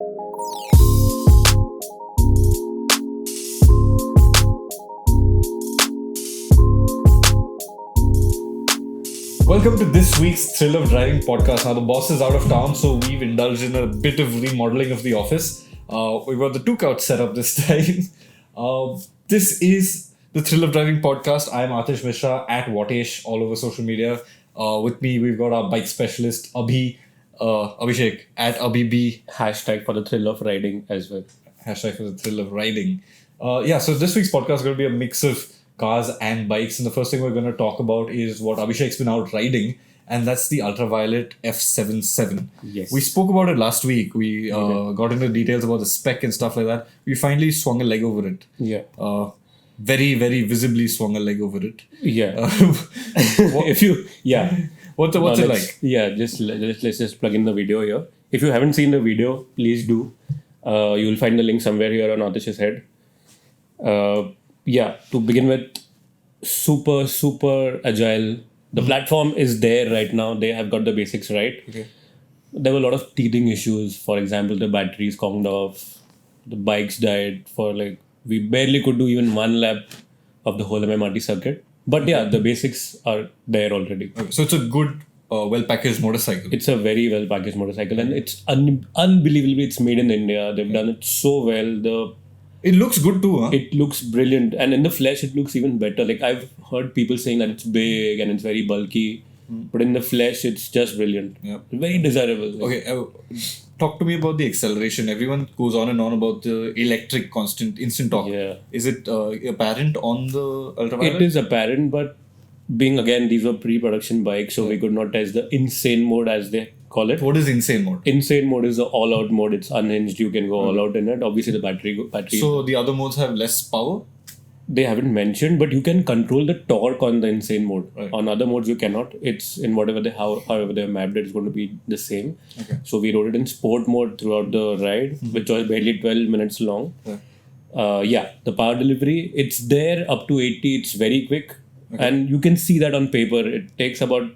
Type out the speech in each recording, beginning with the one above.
Welcome to this week's Thrill of Driving podcast. Now, the boss is out of town, so we've indulged in a bit of remodeling of the office. We've got the two-couch setup this time. This is the Thrill of Driving podcast. I'm Atish Mishra at Watesh all over social media. With me, we've got our bike specialist, Abhishek at AbhiB. Hashtag for the thrill of riding as well. Hashtag for the thrill of riding. So this week's podcast is going to be a mix of cars and bikes, and the first thing we're going to talk about is what Abhishek's been out riding, and that's the ultraviolet F77. Yes. We spoke about it last week. We got into details about the spec and stuff like that. We finally swung a leg over it. Yeah. Very, very visibly swung a leg over it. Yeah. If you, yeah. What's it like? Yeah, let's just plug in the video here. If you haven't seen the video, please do. You'll find the link somewhere here on Atish's head. To begin with, super agile. The platform is there right now. They have got the basics right. Okay. There were a lot of teething issues. For example, the batteries conked off. The bikes died we barely could do even one lap of the whole MMRT circuit. But the basics are there already. Okay. So it's a good, well-packaged motorcycle. It's a very well-packaged motorcycle, and it's unbelievably, it's made in India. They've done it so well. It looks good too, huh? It looks brilliant, and in the flesh it looks even better. I've heard people saying that it's big and it's very bulky, but in the flesh it's just brilliant. Yeah. Very desirable. Okay, talk to me about the acceleration. Everyone goes on and on about the electric instant torque. Yeah. Is it apparent on the ultraviolet? It is apparent, but being again, these were pre-production bikes, so we could not test the insane mode as they call it. What is insane mode? Insane mode is the all-out mode. It's unhinged. You can go all out in it. Obviously, the battery. So the other modes have less power? They haven't mentioned, but you can control the torque on the insane mode. Right. On other modes, you cannot. It's in however they mapped it, it's going to be the same. Okay. So we rode it in sport mode throughout the ride, which was barely 12 minutes long. Yeah. The power delivery, it's there up to 80. It's very quick. Okay. And you can see that on paper. It takes about,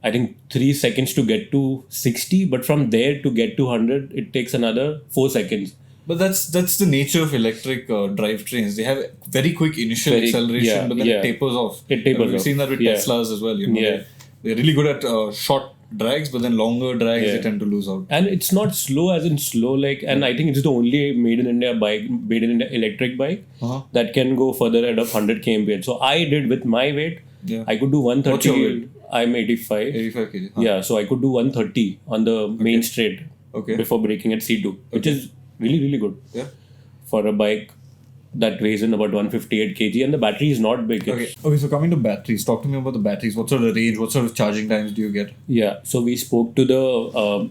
I think, 3 seconds to get to 60, but from there to get to 100, it takes another 4 seconds. But that's the nature of electric drivetrains. They have very quick initial acceleration, but then it tapers off. We've seen that with Teslas as well. They're really good at short drags, but then longer drags they tend to lose out. And it's not slow as in slow, and I think it's the only made in India electric bike that can go further at 100 kmph. So I did with my weight, I could do 130. What's your weight? I'm 85. 85 kg. Yeah, so I could do 130 on the main straight before braking at C2, which is really, really good for a bike that weighs in about 158 kg, and the battery is not big. Okay, so coming to batteries, talk to me about the batteries. What sort of range, what sort of charging times do you get? Yeah, so we spoke to the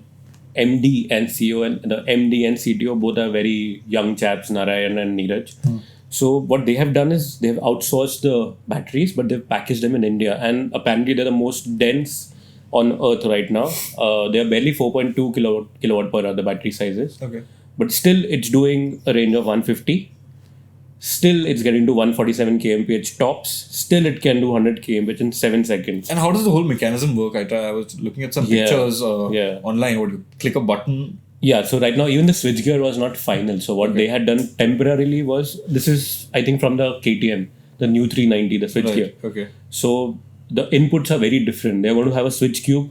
MD and CEO, and the MD and CTO both are very young chaps, Narayan and Neeraj. So what they have done is they've outsourced the batteries, but they've packaged them in India, and apparently they're the most dense on earth right now. They're barely 4.2 kilowatt per hour, the battery sizes. Okay. But still, it's doing a range of 150. Still, it's getting to 147 kmph tops. Still, it can do 100 kmph in 7 seconds. And how does the whole mechanism work? I was looking at some pictures online. What, you click a button? Yeah, so right now, even the switchgear was not final. So what they had done temporarily was, this is, I think, from the KTM, the new 390, the switchgear. Right. Okay. So the inputs are very different. They're going to have a switch cube.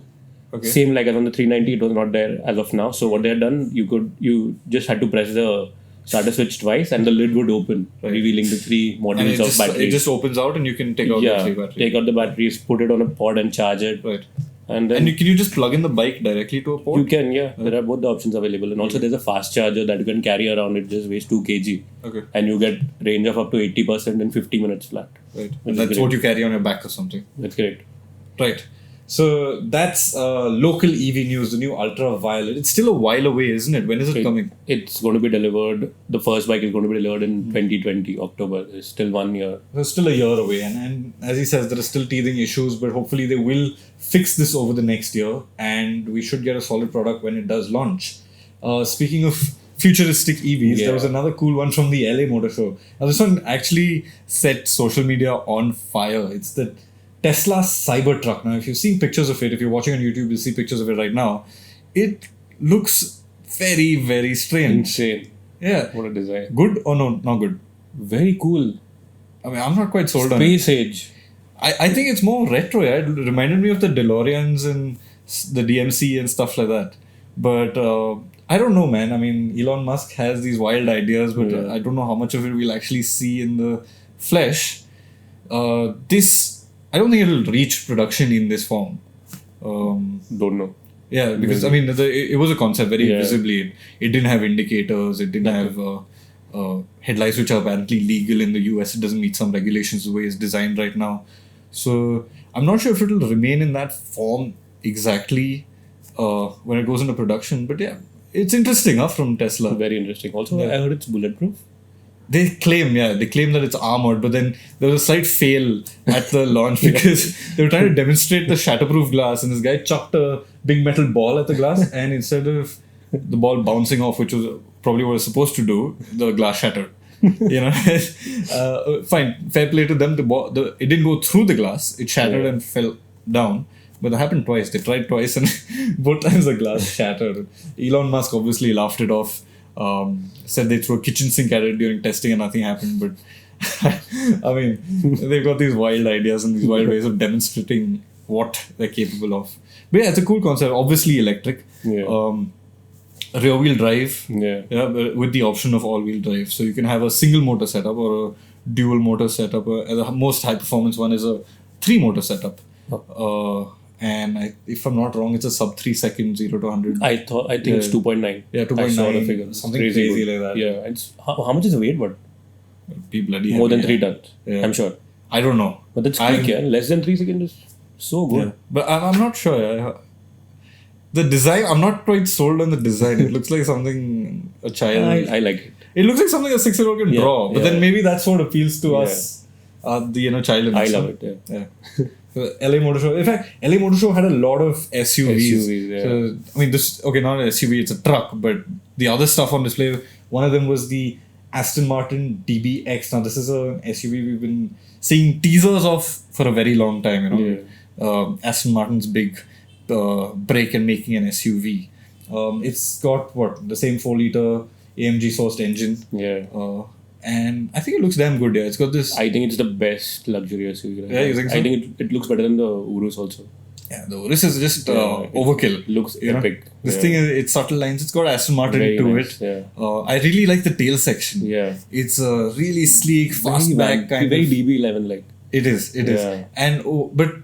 Okay. Same like as on the 390, it was not there as of now. So what they had done, you just had to press the starter switch twice and the lid would open, revealing the 3 modules of batteries. It just opens out and you can take out the 3 batteries. Take out the batteries, put it on a pod and charge it. Right. And then can you just plug in the bike directly to a port? You can, There are both the options available. And also there's a fast charger that you can carry around. It just weighs 2 kg. Okay. And you get range of up to 80% in 50 minutes flat. Right. And that's what you carry on your back or something. That's great. Right. So that's local EV news, the new ultraviolet. It's still a while away, isn't it? When is it coming? It's going to be delivered. The first bike is going to be delivered in 2020, October. It's still 1 year. It's still a year away. And as he says, there are still teething issues, but hopefully they will fix this over the next year. And we should get a solid product when it does launch. Speaking of futuristic EVs, there was another cool one from the LA Motor Show. Now this one actually set social media on fire. It's the Tesla Cybertruck. Now, if you've seen pictures of it, if you're watching on YouTube, you'll see pictures of it right now. It looks very, very strange. Insane. Yeah. What a design. Good or no? Not good. Very cool. I mean, I'm not quite sold on it. Space age. I think it's more retro. Yeah? It reminded me of the DeLoreans and the DMC and stuff like that. But I don't know, man. I mean, Elon Musk has these wild ideas, but I don't know how much of it we'll actually see in the flesh. I don't think it'll reach production in this form. Don't know. Yeah, because I mean, it was a concept very visibly. It didn't have indicators. It didn't have headlights, which are apparently legal in the US. It doesn't meet some regulations the way it's designed right now. So I'm not sure if it'll remain in that form exactly when it goes into production. But yeah, it's interesting from Tesla. Very interesting. Also, I heard it's bulletproof. They claim that it's armored, but then there was a slight fail at the launch because they were trying to demonstrate the shatterproof glass, and this guy chucked a big metal ball at the glass, and instead of the ball bouncing off, which was probably what it was supposed to do, the glass shattered. Fine, fair play to them. It didn't go through the glass; it shattered and fell down. But that happened twice. They tried twice, and both times the glass shattered. Elon Musk obviously laughed it off. Said they threw a kitchen sink at it during testing and nothing happened. But I mean, they've got these wild ideas and these wild ways of demonstrating what they're capable of. But yeah, it's a cool concept. Obviously electric. Rear wheel drive. But with the option of all wheel drive. So you can have a single motor setup or a dual motor setup. The most high performance one is a 3 motor setup. And if I'm not wrong, it's a sub 3 second 0 to 100. I think it's 2.9. Yeah, 2.9. I saw the figure. Something crazy like that. Yeah. It's, how much is the weight? But be bloody more heavy, than 3 tons. Yeah. I'm sure. I don't know. But that's quick, less than 3 seconds is so good. Yeah. But I'm not sure. The design, I'm not quite sold on the design. It looks like something a child. I like it. It looks like something a 6-year-old can draw. But then maybe that's what appeals to us, the child. I love it. Yeah. LA Motor Show. In fact, LA Motor Show had a lot of SUVs. So, I mean, not an SUV, it's a truck, but the other stuff on display, one of them was the Aston Martin DBX. Now, this is an SUV we've been seeing teasers of for a very long time, Aston Martin's big break and making an SUV. It's got the same 4-liter AMG sourced engine. And I think it looks damn good. It's got this. I think it's the best luxury SUV. Yeah, you think so? I think it looks better than the Urus also. Yeah, the Urus is just overkill. Looks epic. This thing is, it's subtle lines. It's got Aston Martin to it. Yeah. I really like the tail section. Yeah. It's a really sleek, fastback kind very of. Very DB11 like. It is. And but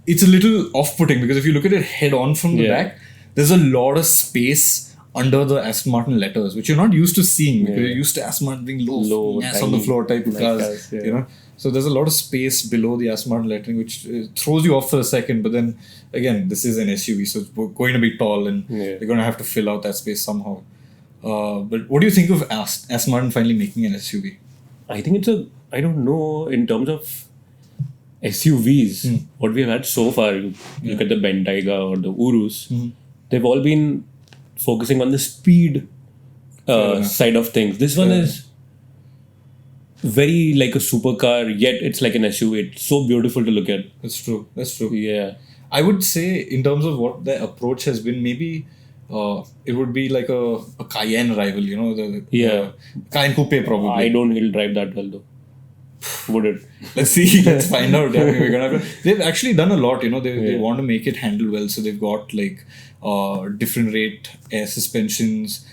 it's a little off-putting because if you look at it head on from the back, there's a lot of space under the Aston Martin letters, which you're not used to seeing because you're used to Aston Martin being low ass on the floor type of cars, So there's a lot of space below the Aston Martin lettering, which throws you off for a second. But then again, this is an SUV, so it's going to be tall, and they're going to have to fill out that space somehow. But what do you think of Aston Martin finally making an SUV? I think I don't know, in terms of SUVs, what we have had so far. You look at the Bentayga or the Urus, they've all been focusing on the speed side of things. This one is very like a supercar, yet it's like an SUV. It's so beautiful to look at. That's true. Yeah. I would say in terms of what the approach has been, maybe it would be like a Cayenne rival, the Cayenne Coupe probably. I don't he'll drive that well though. Would it? Let's see. Let's find out. We're gonna have they've actually done a lot. They want to make it handle well. So they've got like different rate air suspensions.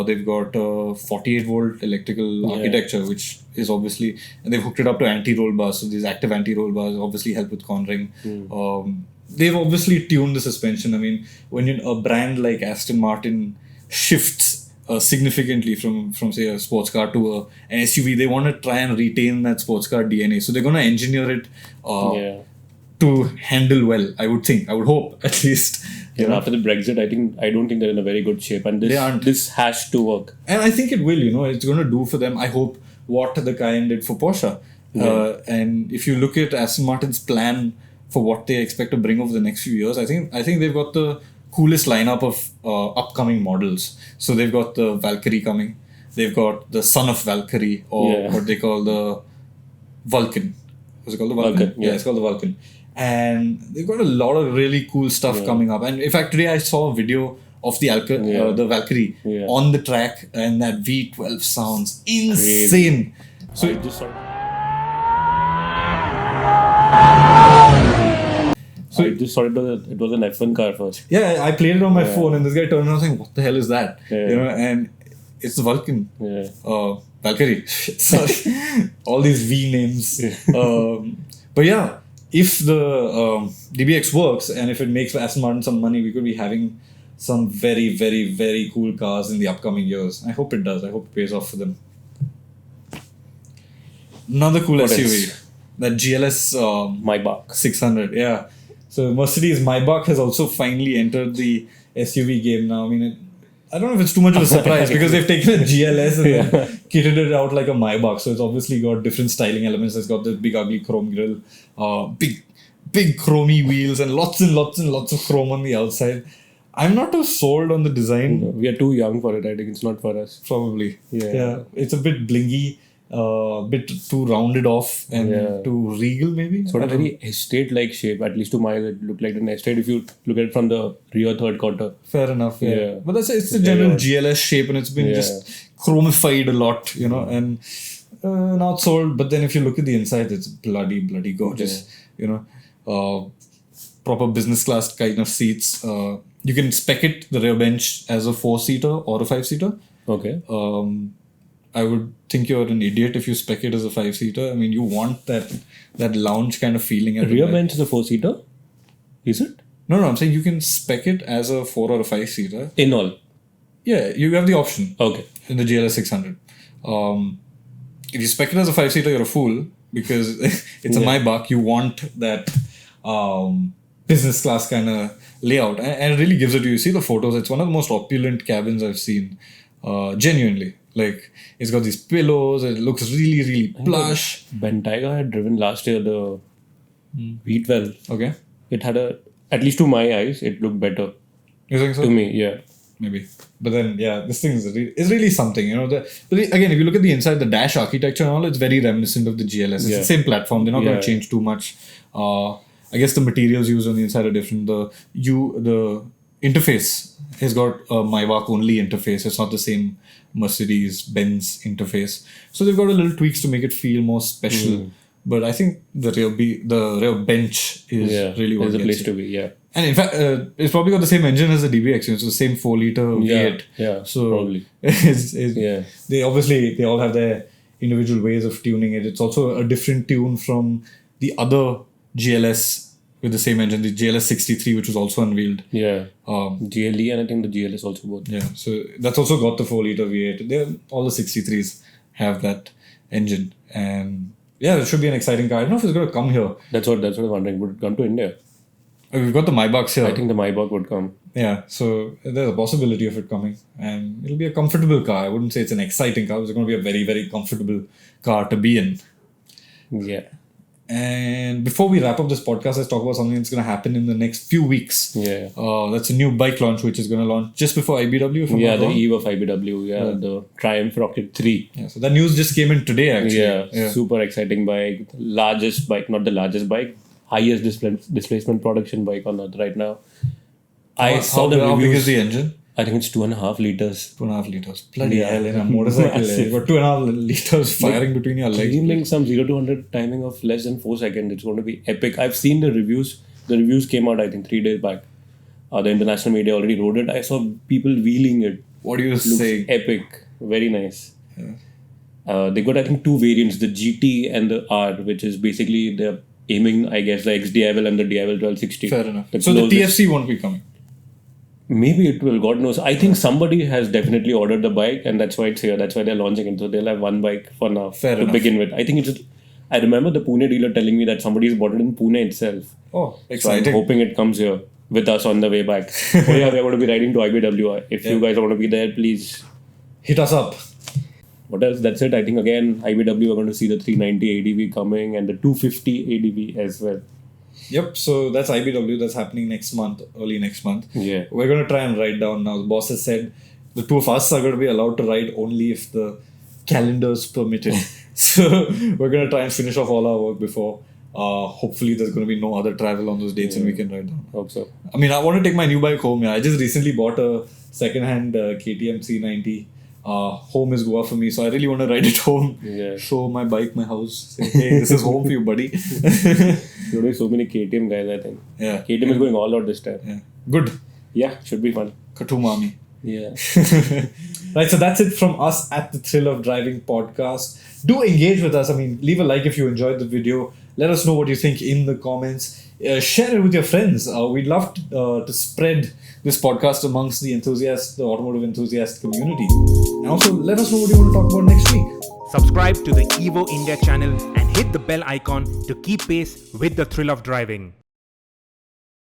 They've got 48 volt electrical architecture, which is obviously, and they've hooked it up to anti-roll bars. So these active anti-roll bars obviously help with cornering. They've obviously tuned the suspension. I mean, when a brand like Aston Martin shifts significantly from say a sports car to an SUV, they want to try and retain that sports car DNA. So they're going to engineer it to handle well. I would hope at least. After the Brexit, I don't think they're in a very good shape, and this has to work. And I think it will. It's going to do for them, I hope, what the Cayenne did for Porsche. And if you look at Aston Martin's plan for what they expect to bring over the next few years, I think they've got the coolest lineup of upcoming models. So they've got the Valkyrie coming. They've got the son of Valkyrie, or what they call the Vulcan. Was it called the Vulcan? Yeah, it's called the Vulcan. And they've got a lot of really cool stuff coming up. And in fact, today I saw a video of the the Valkyrie on the track, and that V12 sounds insane. Crazy. So I just saw. I just saw it was an F1 car first. yeah, I played it on my phone, and this guy turned around saying, "What the hell is that?" Yeah. You know, and it's the Vulcan. Yeah. Valkyrie. Sorry. All these V names. But yeah, if the DBX works and if it makes Aston Martin some money, we could be having some very, very, very cool cars in the upcoming years. I hope it does. I hope it pays off for them. Another cool What SUV. else? That GLS Mybach. 600. Yeah. So Mercedes Maybach has also finally entered the SUV game now. I mean, I don't know if it's too much of a surprise because they've taken a GLS and then kitted it out like a Maybach. So it's obviously got different styling elements. It's got the big ugly chrome grille, big chromy wheels, and lots of chrome on the outside. I'm not too sold on the design. We are too young for it. I think it's not for us. Probably. Yeah. It's a bit blingy, bit too rounded off and too regal maybe. It's got a very estate-like shape. At least to my eye, it looked like an estate if you look at it from the rear third quarter. Fair enough. Yeah. Yeah. But it's the general GLS shape, and it's been just chromified a lot, you know, and not sold. But then if you look at the inside, it's bloody gorgeous. You know, proper business class kind of seats. You can spec it, the rear bench, as a 4-seater or a 5-seater. Okay. I would think you're an idiot if you spec it as a 5-seater. I mean, you want that lounge kind of feeling. At Rear bench is a 4-seater? Is it? No, I'm saying you can spec it as a 4 or a 5-seater. In all? Yeah, you have the option. Okay. In the GLS 600. If you spec it as a 5-seater, you're a fool because it's a Mybach. You want that business class kind of layout, and it really gives it to you. You see the photos, it's one of the most opulent cabins I've seen. Genuinely. Like, it's got these pillows, it looks really plush. Bentayga had driven last year the V12. Okay. It had at least to my eyes, it looked better. You think so? To me, yeah. Maybe. But then, yeah, this thing is really something, you know. But again, if you look at the inside, the dash architecture and all, it's very reminiscent of the GLS. It's the same platform. They're not going to change too much. I guess the materials used on the inside are different. The interface has got a Mybach only interface. It's not the same Mercedes-Benz interface. So they've got a little tweaks to make it feel more special. But I think the rear bench is really what it's a place it. to be, yeah. And in fact, it's probably got the same engine as the DBX. It's the same 4-liter V8. Yeah, so probably. They all have their individual ways of tuning it. It's also a different tune from the other GLS with the same engine, the GLS 63, which was also unveiled. Yeah. GLE and I think the GLS also both. Yeah, so that's also got the 4-liter V8. All the 63s have that engine. And yeah, it should be an exciting car. I don't know if it's going to come here. That's what I'm wondering. Would it come to India? We've got the Mybachs here. I think the Maybach would come. Yeah, so there's a possibility of it coming. And it'll be a comfortable car. I wouldn't say it's an exciting car. It's going to be a very, very comfortable car to be in. Yeah. And before we wrap up this podcast, let's talk about something that's going to happen in the next few weeks. Yeah. That's a new bike launch, which is going to launch just before IBW. If I'm not the wrong. eve of IBW. The Triumph Rocket 3. Yeah, so that news just came in today, actually. Yeah, super exciting bike. Largest bike, not the largest bike, highest displacement production bike on earth right now. How big is the engine? I think it's 2.5 liters. 2.5 liters. Bloody hell, in a motorcycle. You've got 2.5 liters firing between your legs. Claiming some 0 to 100 timing of less than 4 seconds. It's going to be epic. I've seen the reviews. The reviews came out, I think, 3 days back. The international media already wrote it. I saw people wheeling it. What do you say? Epic. Very nice. Yeah. They got, I think, 2 variants, the GT and the R, which is basically they're aiming, I guess, the XDival and the DiVal 1260. Fair enough. So the TFC won't be coming? Maybe it will, God knows. I think somebody has definitely ordered the bike and that's why it's here. That's why they're launching it. So they'll have one bike for now to begin with. I think it's just, I remember the Pune dealer telling me that somebody's bought it in Pune itself. Oh, exciting. So I'm hoping it comes here with us on the way back. Oh yeah, we're going to be riding to IBW. If you guys want to be there, please hit us up. What else? That's it. I think again, IBW, we're going to see the 390 ADV coming and the 250 ADV as well. Yep, so that's IBW. That's happening next month, early next month. Yeah. We're going to try and ride down now. The boss has said the two of us are going to be allowed to ride only if the calendars permit it. So we're going to try and finish off all our work before Hopefully, there's going to be no other travel on those dates and we can ride down. Hope so. I mean, I want to take my new bike home. Yeah. I just recently bought a second-hand KTM 390. Home is Goa for me, so I really want to ride it home. Yeah. Show my bike, my house. Say, hey, this is home for you, buddy. There are so many KTM guys, I think. Yeah. KTM is going all out this time. Yeah. Good. Yeah, should be fun. Katumami. Yeah. Right, so that's it from us at the Thrill of Driving podcast. Do engage with us. I mean, leave a like if you enjoyed the video. Let us know what you think in the comments. Share it with your friends. We'd love to spread this podcast amongst the automotive enthusiast community. And also, let us know what you want to talk about next week. Subscribe to the Evo India channel and hit the bell icon to keep pace with the thrill of driving.